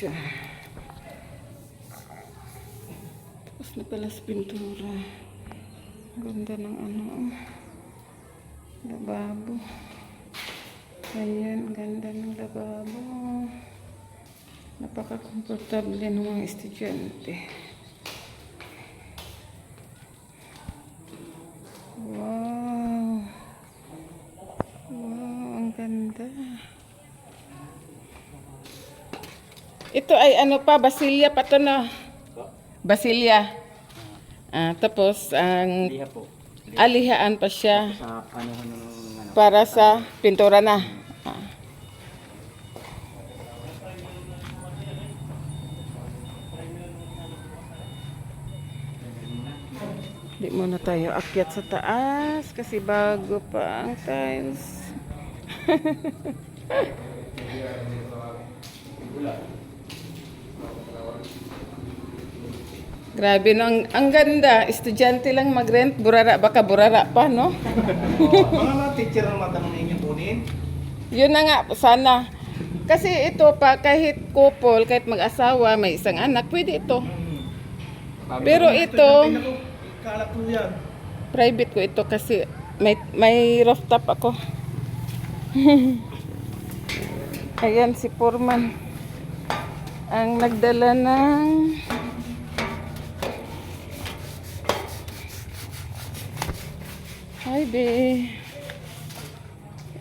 siya. Tapos na pala sa pintura. Ganda ng ano. Lababo. Ayan, ganda ng lababo. Napaka-komportable ng mga estudyante. Wow. Wow, ang ganda. Ito ay ano pa, Basilia pa to na. Basilia. Tapos ang Liha po. alihaan pa siya Sa panuhan ng ano. para sa pintura na. Di muna tayo akyat sa taas kasi bago pa ang tiles. Grabe no, ang ganda. Estudyante lang mag-rent. Burara, baka burara pa, no? Mga teacher ang matanong ninyo kunin. Yun na nga, sana. Kasi ito pa, kahit couple, kahit mag-asawa, may isang anak, pwede ito. Pero ito, Kalat po yan. private ko ito kasi may rooftop ako. Ayan si Foreman. Ang nagdala ng hi be.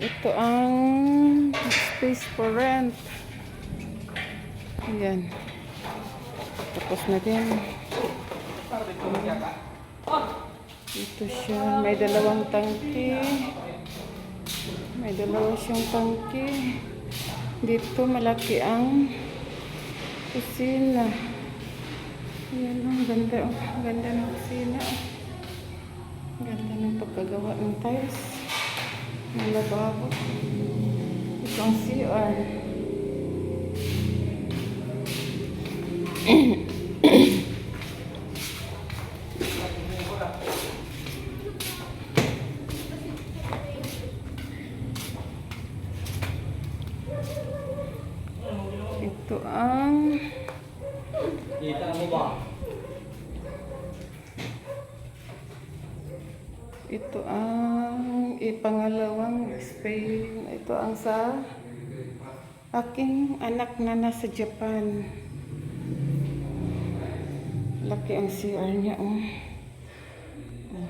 Ito ang space for rent. Ayan. Tapos na din. Ito siya. May dalawang tangke. May dalawa siyang tangke. Dito malaki ang kusina. Ayan, ang ganda. Ang ganda ng kusina. Ang ganda ng pagkagawa ng tiles. Ang lababo. Ito ang CR. Ito ang Kita mo ba? ito ang ipangalawang space. Ito ang sa aking anak na nasa Japan. Laki ang CR niya. Oh.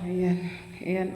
Ayan. Ayan.